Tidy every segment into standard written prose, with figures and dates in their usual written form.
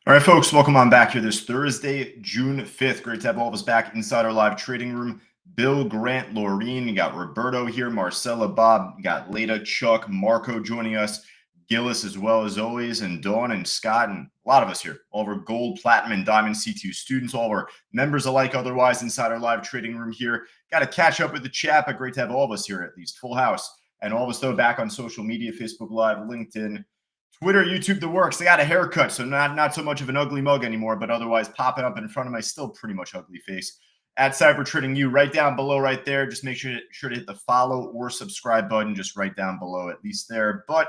All right, folks, welcome on back here this Thursday, June 5th. Great to have all of us back inside our live trading room. Bill, Grant, Laureen, you got Roberto here, Marcella, Bob, you got Leda, Chuck, Marco joining us, Gillis as well as always, and Dawn and Scott, and a lot of us here, all of our gold, platinum, and diamond C2 students, all of our members alike otherwise inside our live trading room here. Got to catch up with the chat, but great to have all of us here at least. Full house. And all of us, though, back on social media, Facebook Live, LinkedIn, Twitter, YouTube, the works. They got a haircut, so not so much of an ugly mug anymore, but otherwise popping up in front of my still pretty much ugly face. At Cyber Trading You, right down below right there. Just make sure to hit the follow or subscribe button just right down below, at least there. But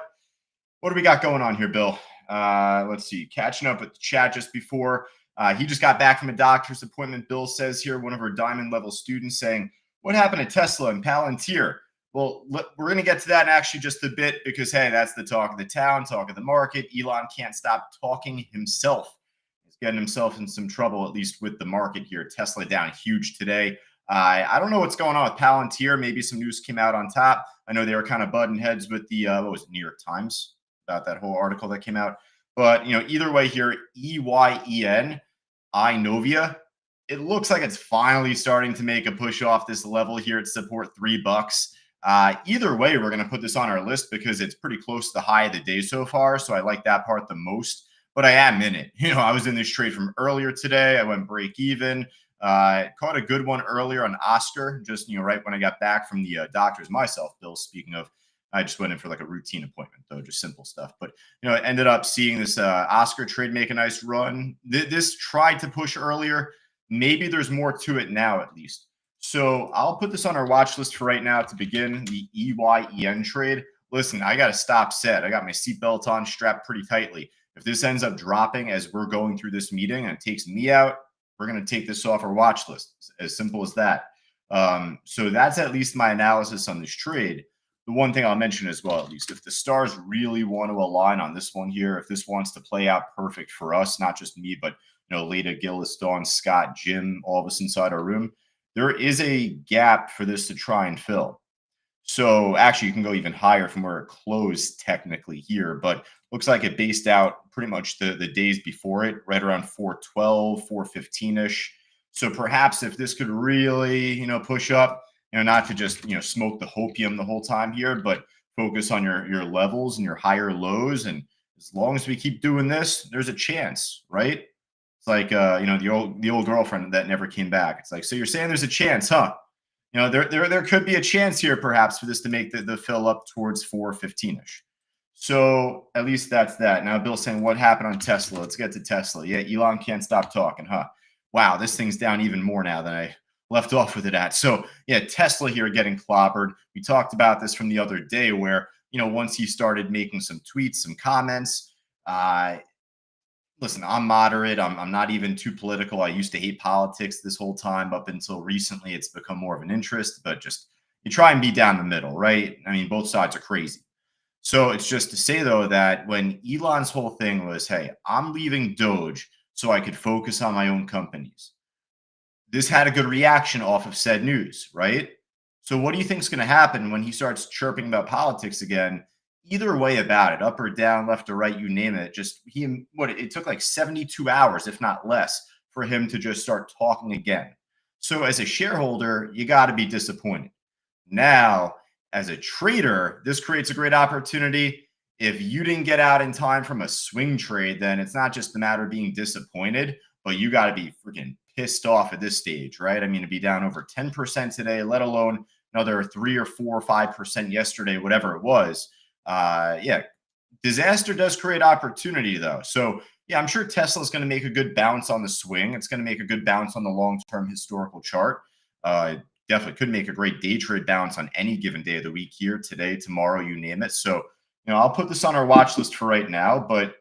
what do we got going on here, Bill? Let's see. Catching up with the chat just before. He just got back from a doctor's appointment. Bill says here, one of our diamond level students saying, what happened to Tesla and Palantir? Well, we're going to get to that in actually just a bit because, hey, that's the talk of the town, talk of the market. Elon can't stop talking himself. He's getting himself in some trouble, at least with the market here. Tesla down huge today. I don't know what's going on with Palantir. Maybe some news came out on top. I know they were kind of butting heads with the, what was it, New York Times about that whole article that came out. But, either way here, EYEN, Inovia, it looks like it's finally starting to make a push off this level here at support $3. Either way, we're going to put this on our list because it's pretty close to the high of the day so far. So I like that part the most, but I am in it. I was in this trade from earlier today. I went break even. Caught a good one earlier on Oscar, just, right when I got back from the doctors myself. Bill, speaking of, I just went in for like a routine appointment, though, just simple stuff. But, I ended up seeing this Oscar trade make a nice run. This tried to push earlier. Maybe there's more to it now, at least. So I'll put this on our watch list for right now to begin the EYEN trade. Listen, I got a stop set. I got my seatbelt on, strapped pretty tightly. If this ends up dropping as we're going through this meeting and it takes me out, we're going to take this off our watch list. As simple as that. So that's at least my analysis on this trade. The one thing I'll mention as well, at least, if the stars really want to align on this one here, if this wants to play out perfect for us, not just me, but, Leda, Gillis, Dawn, Scott, Jim, all of us inside our room, there is a gap for this to try and fill. So actually, you can go even higher from where it closed technically here, but looks like it based out pretty much the days before it, right around 412, 415-ish. So perhaps if this could really, push up, not to just, smoke the hopium the whole time here, but focus on your levels and your higher lows. And as long as we keep doing this, there's a chance, right? Like the old girlfriend that never came back. It's like, so you're saying there's a chance, huh? There could be a chance here perhaps for this to make the fill up towards 415-ish. So at least that's that. Now Bill's saying, what happened on Tesla? Let's get to Tesla. Yeah, Elon can't stop talking, huh? Wow, this thing's down even more now than I left off with it at. So yeah, Tesla here getting clobbered. We talked about this from the other day where, once he started making some tweets, some comments, listen, I'm moderate. I'm not even too political. I used to hate politics this whole time. Up until recently, it's become more of an interest, but just you try and be down the middle, right? I mean, both sides are crazy. So it's just to say, though, that when Elon's whole thing was, hey, I'm leaving Doge so I could focus on my own companies. This had a good reaction off of said news, right? So what do you think is going to happen when he starts chirping about politics again? Either way about it, up or down, left or right, you name it. Just it took like 72 hours, if not less, for him to just start talking again. So as a shareholder, you got to be disappointed. Now, as a trader, this creates a great opportunity. If you didn't get out in time from a swing trade, then it's not just a matter of being disappointed, but you got to be freaking pissed off at this stage, right? I mean, to be down over 10% today, let alone another 3 or 4 or 5% yesterday, whatever it was. Yeah, disaster does create opportunity, though. So, yeah, I'm sure Tesla's going to make a good bounce on the swing. It's going to make a good bounce on the long-term historical chart. Definitely could make a great day trade bounce on any given day of the week here, today, tomorrow, you name it. So, I'll put this on our watch list for right now, but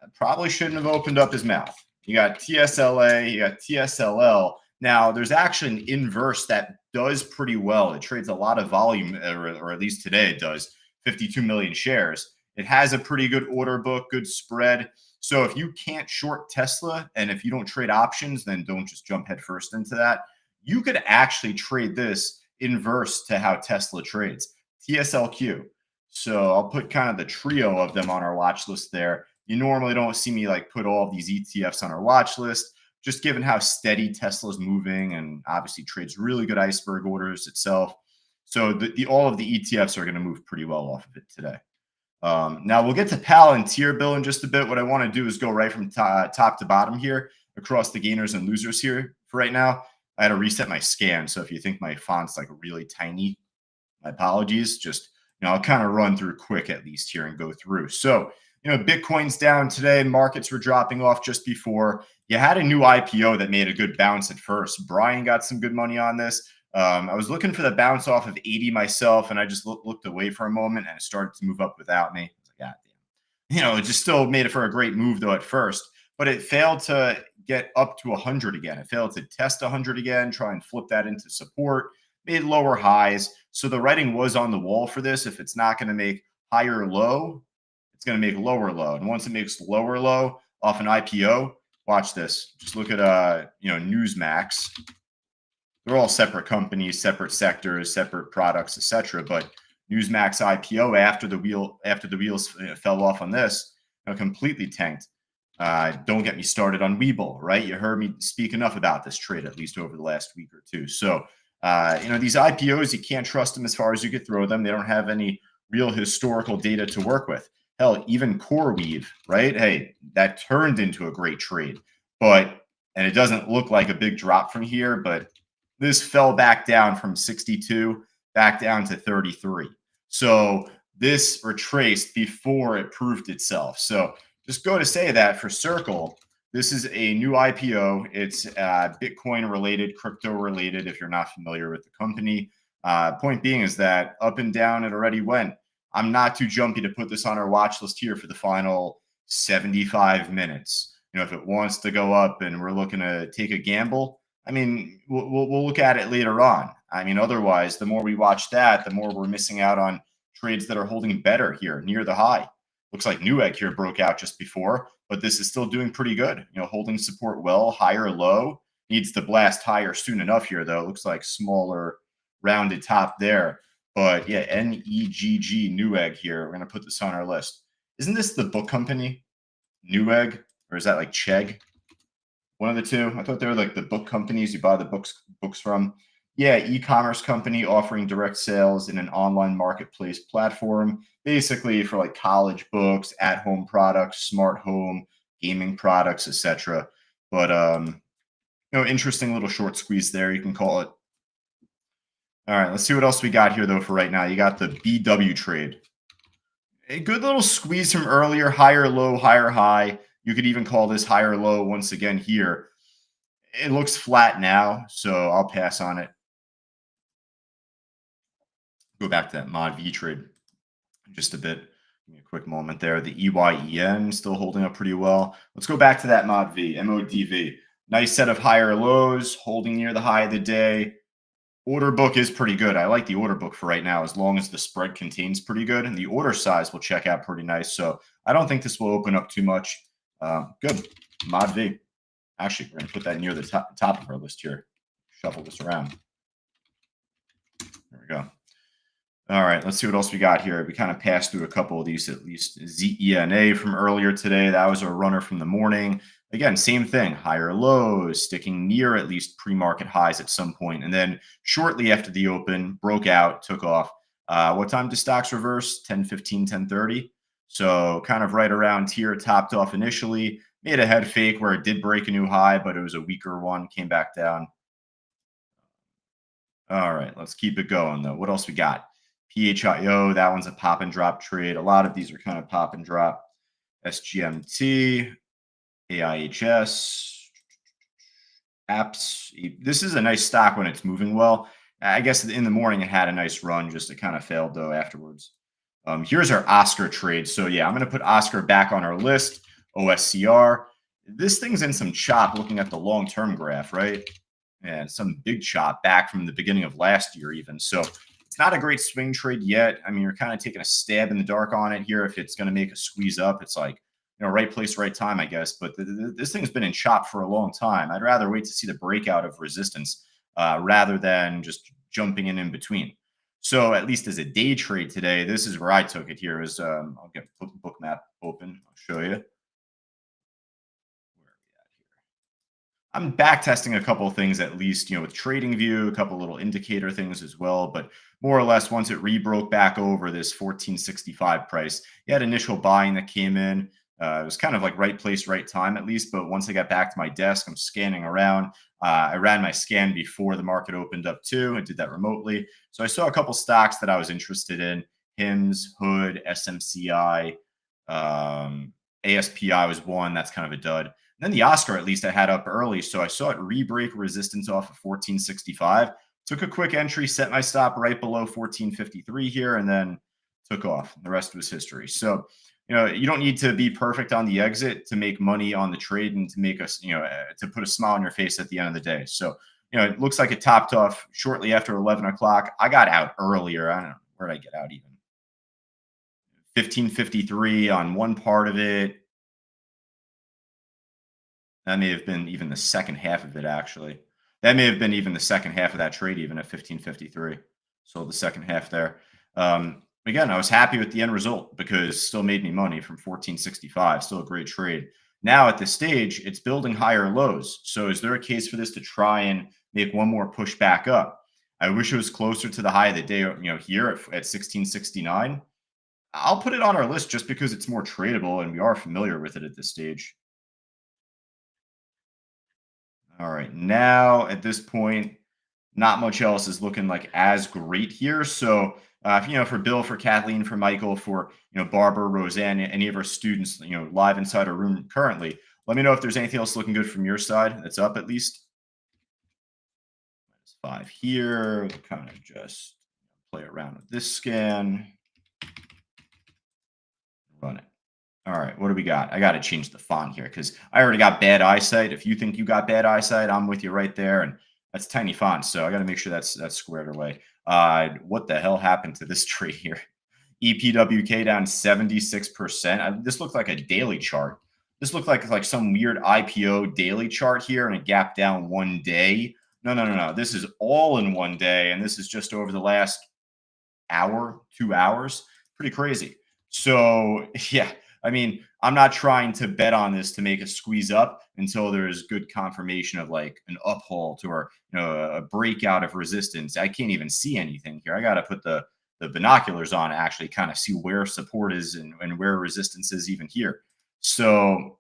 I probably shouldn't have opened up his mouth. You got TSLA, you got TSLL. Now, there's actually an inverse that does pretty well. It trades a lot of volume, or at least today it does. 52 million shares. It has a pretty good order book, good spread. So if you can't short Tesla and if you don't trade options, then don't just jump headfirst into that. You could actually trade this inverse to how Tesla trades, TSLQ. So I'll put kind of the trio of them on our watch list there. You normally don't see me like put all of these ETFs on our watch list, just given how steady Tesla's moving and obviously trades really good iceberg orders itself. So all of the ETFs are going to move pretty well off of it today. Now we'll get to Palantir, Bill, in just a bit. What I want to do is go right from top to bottom here across the gainers and losers here for right now. I had to reset my scan. So if you think my font's like really tiny, my apologies. Just, I'll kind of run through quick at least here and go through. So, Bitcoin's down today. Markets were dropping off just before. You had a new IPO that made a good bounce at first. Brian got some good money on this. I was looking for the bounce off of 80 myself, and I just looked away for a moment, and it started to move up without me. I was like, God damn. It just still made it for a great move, though, at first. But it failed to get up to 100 again. It failed to test 100 again, try and flip that into support, made lower highs. So the writing was on the wall for this. If it's not going to make higher low, it's going to make lower low. And once it makes lower low off an IPO, watch this. Just look at Newsmax. They're all separate companies, separate sectors, separate products, etc. But Newsmax IPO after the wheels fell off on this, completely tanked. Don't get me started on Webull, right? You heard me speak enough about this trade, at least over the last week or two. So, these IPOs, you can't trust them as far as you could throw them. They don't have any real historical data to work with. Hell, even CoreWeave, right? Hey, that turned into a great trade, and it doesn't look like a big drop from here, but this fell back down from 62 back down to 33. So this retraced before it proved itself. So just go to say that for Circle, this is a new IPO. It's Bitcoin related, crypto related, if you're not familiar with the company. Point being is that up and down, it already went. I'm not too jumpy to put this on our watch list here for the final 75 minutes. If it wants to go up and we're looking to take a gamble, we'll look at it later on. Otherwise, the more we watch that, the more we're missing out on trades that are holding better here near the high. Looks like Newegg here broke out just before, but this is still doing pretty good. Holding support well, higher low. Needs to blast higher soon enough here, though. It looks like smaller rounded top there. But yeah, NEGG Newegg here. We're going to put this on our list. Isn't this the book company, Newegg? Or is that like Chegg? One of the two. I thought they were like the book companies you buy the books from. Yeah, e-commerce company offering direct sales in an online marketplace platform, basically for like college books, at-home products, smart home, gaming products, etc. But interesting little short squeeze there, you can call it. All right, let's see what else we got here though for right now. You got the BW trade. A good little squeeze from earlier, higher low, higher high. You could even call this higher low once again here. It looks flat now, so I'll pass on it. Go back to that mod V trade just a bit. Give me a quick moment there. The EYEN still holding up pretty well. Let's go back to that mod V, MODV. Nice set of higher lows, holding near the high of the day. Order book is pretty good. I like the order book for right now, as long as the spread contains pretty good, and the order size will check out pretty nice. So I don't think this will open up too much. Good. Mod V. Actually, we're going to put that near the top of our list here. Shuffle this around. There we go. All right, let's see what else we got here. We kind of passed through a couple of these, at least. ZENA from earlier today. That was a runner from the morning. Again, same thing. Higher lows, sticking near at least pre-market highs at some point. And then shortly after the open, broke out, took off. What time did stocks reverse? 10:15, 10:30. So kind of right around here, topped off initially. Made a head fake where it did break a new high, but it was a weaker one. Came back down. All right, let's keep it going, though. What else we got? PHIO, that one's a pop and drop trade. A lot of these are kind of pop and drop. SGMT, AIHS, apps. This is a nice stock when it's moving well. I guess in the morning it had a nice run, just it kind of failed though afterwards. Here's our Oscar trade. So yeah, I'm going to put Oscar back on our list. OSCR. This thing's in some chop looking at the long-term graph, right? And some big chop back from the beginning of last year even. So it's not a great swing trade yet. You're kind of taking a stab in the dark on it here. If it's going to make a squeeze up, it's like, right place, right time, I guess. But this thing's been in chop for a long time. I'd rather wait to see the breakout of resistance rather than just jumping in between. So at least as a day trade today, this is where I took it here. I'll get Bookmap open. I'll show you. I'm back testing a couple of things at least, with TradingView, a couple little indicator things as well. But more or less, once it rebroke back over this 1465 price, you had initial buying that came in. It was kind of like right place, right time at least. But once I got back to my desk, I'm scanning around. I ran my scan before the market opened up too. I did that remotely. So I saw a couple stocks that I was interested in: HIMS, Hood, SMCI, ASPI was one. That's kind of a dud. Then the Oscar, at least I had up early. So I saw it re-break resistance off of 1465. Took a quick entry, set my stop right below 1453 here, and then took off. The rest was history. So, you don't need to be perfect on the exit to make money on the trade and to make us, to put a smile on your face at the end of the day. So, it looks like it topped off shortly after 11 o'clock. I got out earlier. I don't know. Where did I get out even? 1553 on one part of it. That may have been even the second half of it, actually. That may have been even the second half of that trade, even at 1553. Sold the second half there. Again, I was happy with the end result because it still made me money from 1465. Still a great trade. Now at this stage, it's building higher lows. So is there a case for this to try and make one more push back up? I wish it was closer to the high of the day, here at 1669. I'll put it on our list just because it's more tradable and we are familiar with it at this stage. All right. Now, at this point, not much else is looking like as great here. So, for Bill, for Kathleen, for Michael, for, Barbara, Roseanne, any of our students, live inside our room currently, let me know if there's anything else looking good from your side that's up at least. -5 here. We'll kind of just play around with this scan. Run it. All right, what do we got? I got to change the font here because I already got bad eyesight. If you think you got bad eyesight, I'm with you right there. And that's tiny font, so I got to make sure that's squared away. What the hell happened to this trade here? EPWK down 76%. This looked like a daily chart. This looked like some weird IPO daily chart here and a gap down one day. No, no, no, no. This is all in one day, and this is just over the last hour, 2 hours. Pretty crazy. So, yeah, I mean, I'm not trying to bet on this to make a squeeze up until there's good confirmation of like an uphold or a breakout of resistance. I can't even see anything here. I got to put the binoculars on to actually kind of see where support is and where resistance is even here. So,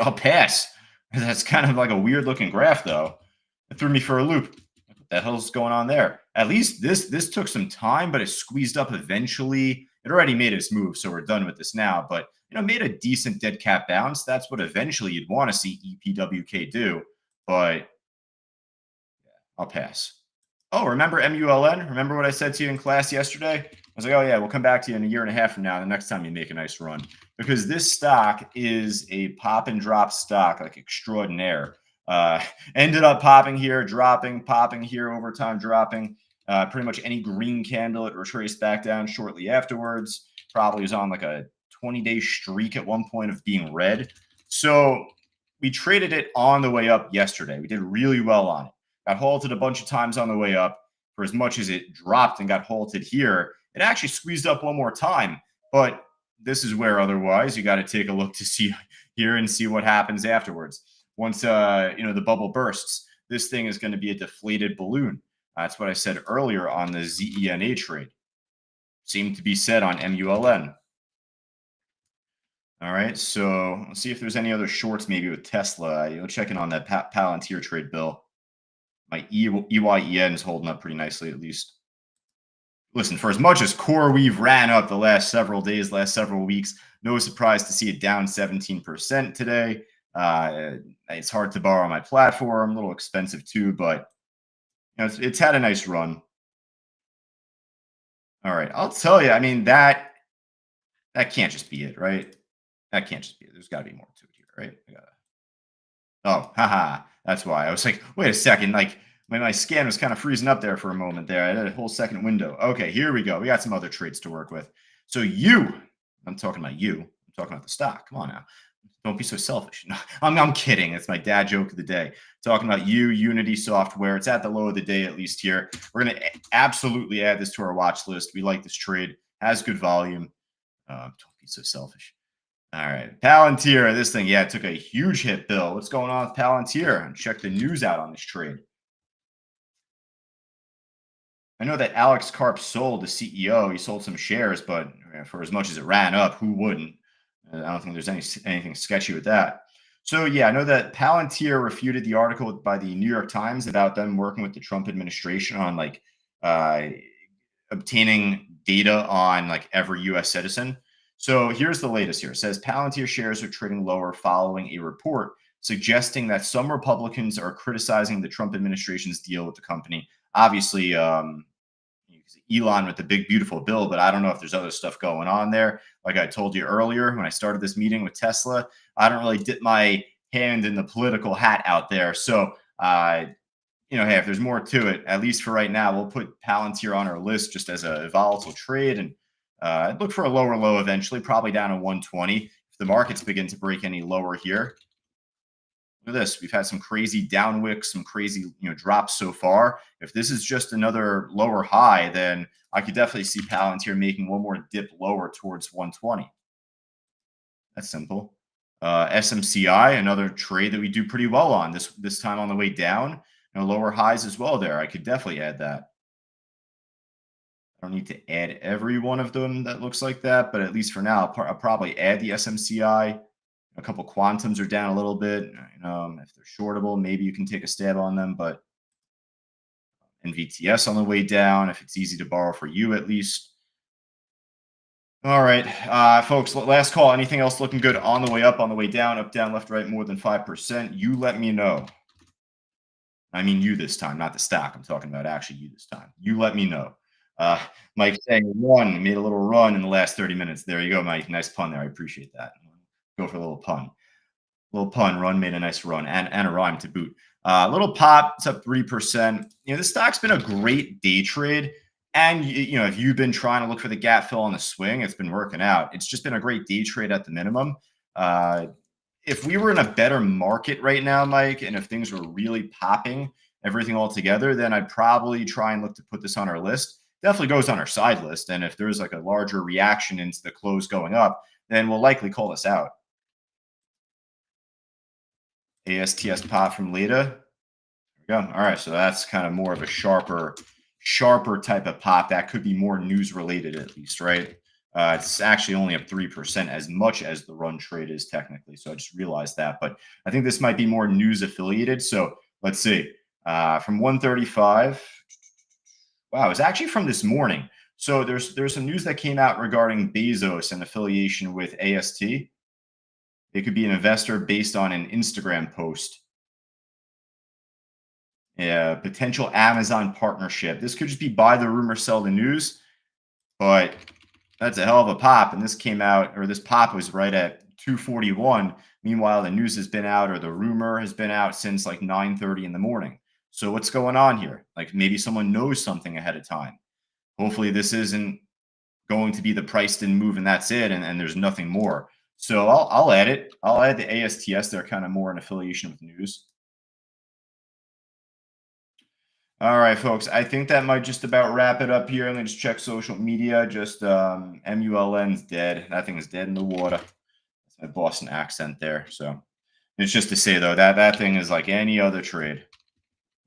I'll pass. That's kind of like a weird looking graph, though. It threw me for a loop. What the hell's going on there? At least this took some time, but it squeezed up eventually. It already made its move, so we're done with this now. But made a decent dead cat bounce. That's what eventually you'd want to see EPWK do. But I'll pass. Oh, remember MULN? Remember what I said to you in class yesterday? I was like, oh yeah, we'll come back to you in a year and a half from now, the next time you make a nice run. Because this stock is a pop and drop stock, like extraordinaire. Ended up popping here, dropping, popping here over time, dropping. Pretty much any green candle, it retraced back down shortly afterwards. Probably was on like a 20-day streak at one point of being red. So we traded it on the way up yesterday. We did really well on it. Got halted a bunch of times on the way up. For as much as it dropped and got halted here, it actually squeezed up one more time. But this is where otherwise you got to take a look to see here and see what happens afterwards. Once the bubble bursts, this thing is going to be a deflated balloon. That's what I said earlier on the ZENA trade. Seemed to be said on MULN. All right, so let's see if there's any other shorts maybe with Tesla. You'll check in on that Palantir trade, Bill. My EYEN is holding up pretty nicely, at least. Listen, for as much as CoreWeave ran up the last several days, last several weeks, no surprise to see it down 17% today. It's hard to borrow on my platform, a little expensive too, but it's had a nice run. All right, I'll tell you, I mean, that can't just be it, right? That can't just be it. There's got to be more to it here, right? Oh, haha. That's why. I was like, wait a second. Like, my scan was kind of freezing up there for a moment there. I had a whole second window. Okay, here we go. We got some other trades to work with. So I'm talking about you. I'm talking about the stock. Come on now. Don't be so selfish. No, I'm kidding. It's my dad joke of the day. Talking about Unity Software. It's at the low of the day, at least here. We're going to absolutely add this to our watch list. We like this trade. Has good volume. Don't be so selfish. All right. Palantir, this thing, yeah, it took a huge hit, Bill. What's going on with Palantir? Check the news out on this trade. I know that Alex Karp sold the CEO. He sold some shares, but for as much as it ran up, who wouldn't? I don't think there's anything sketchy with that. So yeah, I know that Palantir refuted the article by the New York Times about them working with the Trump administration on like uh, obtaining data on like every U.S. citizen. So here's the latest here. It says Palantir shares are trading lower following a report suggesting that some Republicans are criticizing the Trump administration's deal with the company. Obviously, Elon with the big beautiful bill, but I don't know if there's other stuff going on there. Like I told you earlier when I started this meeting with Tesla, I don't really dip my hand in the political hat out there. So hey, if there's more to it, at least for right now, we'll put Palantir on our list just as a volatile trade and look for a lower low eventually, probably down to 120. If the markets begin to break any lower here, look at this. We've had some crazy down wicks, some crazy drops so far. If this is just another lower high, then I could definitely see Palantir making one more dip lower towards 120. That's simple. SMCI, another trade that we do pretty well on this time on the way down. Lower highs as well there. I could definitely add that. I don't need to add every one of them that looks like that, but at least for now, I'll probably add the SMCI. A couple quantums are down a little bit. If they're shortable, maybe you can take a stab on them, but NVTS on the way down, if it's easy to borrow for you at least. All right, folks, last call. Anything else looking good on the way up, down, left, right, more than 5%? You let me know. I mean you this time, not the stock. I'm talking about actually you this time. You let me know. Uh, Mike saying made a little run in the last 30 minutes. There you go, Mike. Nice pun there. I appreciate that. Go for a little pun. Run made a nice run and a rhyme to boot. Little pop, it's up 3%. The stock's been a great day trade. And, if you've been trying to look for the gap fill on the swing, it's been working out. It's just been a great day trade at the minimum. If we were in a better market right now, Mike, and if things were really popping everything all together, then I'd probably try and look to put this on our list. Definitely goes on our side list. And if there's like a larger reaction into the close going up, then we'll likely call this out. ASTS pop from Lita. There we go. All right. So that's kind of more of a sharper type of pop. That could be more news related at least, right? It's actually only up 3% as much as the run trade is technically. So I just realized that. But I think this might be more news affiliated. So let's see. From 135. Wow, it's actually from this morning. So there's some news that came out regarding Bezos and affiliation with AST. It could be an investor based on an Instagram post. Yeah, potential Amazon partnership. This could just be buy the rumor, sell the news, but that's a hell of a pop. And this came out, or this pop was right at 241. Meanwhile, the news has been out, or the rumor has been out since like 9:30 in the morning. So what's going on here? Like maybe someone knows something ahead of time. Hopefully, this isn't going to be the price didn't move and that's it, and there's nothing more. So I'll add it. I'll add the ASTS. They're kind of more in affiliation with news. All right, folks. I think that might just about wrap it up here. Let me just check social media. Just MULN's dead. That thing is dead in the water. That's my Boston accent there. So it's just to say though that thing is like any other trade,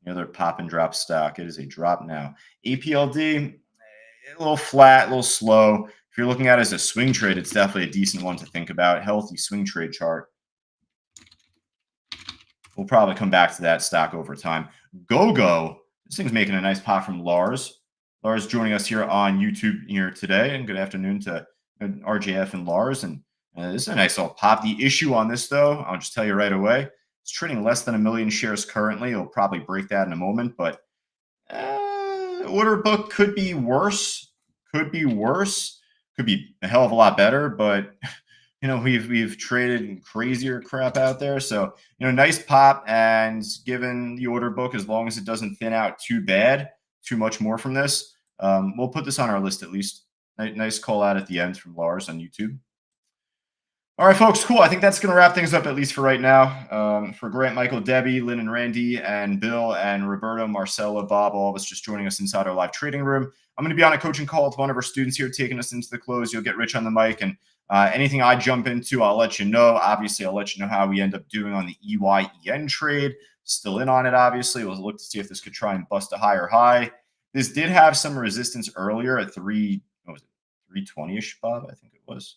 any other pop and drop stock. It is a drop now. APLD, a little flat, a little slow. If you're looking at it as a swing trade, it's definitely a decent one to think about. Healthy swing trade chart. We'll probably come back to that stock over time. GoGo. This thing's making a nice pop from Lars. Lars joining us here on YouTube here today. And good afternoon to RJF and Lars. And this is a nice little pop. The issue on this, though, I'll just tell you right away. It's trading less than 1 million shares currently. It'll probably break that in a moment. But order book could be worse. Could be worse. Could be a hell of a lot better. But we've traded crazier crap out there. So, nice pop. And given the order book, as long as it doesn't thin out too much more from this, we'll put this on our list at least. Nice call out at the end from Lars on YouTube. All right, folks, cool. I think that's going to wrap things up, at least for right now. For Grant, Michael, Debbie, Lynn, and Randy, and Bill, and Roberto, Marcella, Bob, all of us just joining us inside our live trading room. I'm going to be on a coaching call with one of our students here, taking us into the close. You'll get Rich on the mic, and Anything I jump into, I'll let you know. Obviously, I'll let you know how we end up doing on the EYEN trade. Still in on it, obviously. We'll look to see if this could try and bust a higher high. This did have some resistance earlier at what was it, 320-ish, Bob? I think it was.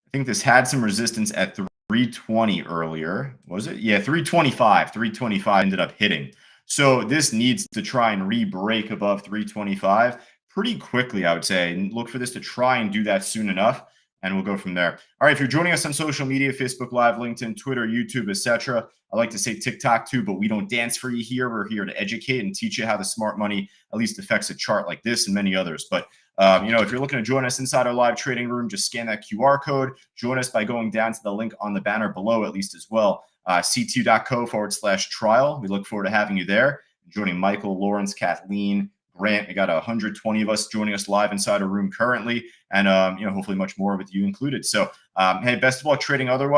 I think this had some resistance at 320 earlier. Was it? Yeah, 325. 325 ended up hitting. So this needs to try and re-break above 325 pretty quickly, I would say. And look for this to try and do that soon enough, and we'll go from there. All right, if you're joining us on social media, Facebook Live, LinkedIn, Twitter, YouTube, etc., I like to say TikTok too, but we don't dance for you here. We're here to educate and teach you how the smart money at least affects a chart like this and many others. But if you're looking to join us inside our live trading room, just scan that QR code. Join us by going down to the link on the banner below, at least as well. CT.co/trial. We look forward to having you there. Joining Michael, Lawrence, Kathleen, Grant. We got 120 of us joining us live inside our room currently, and hopefully much more with you included. So, hey, best of luck trading otherwise.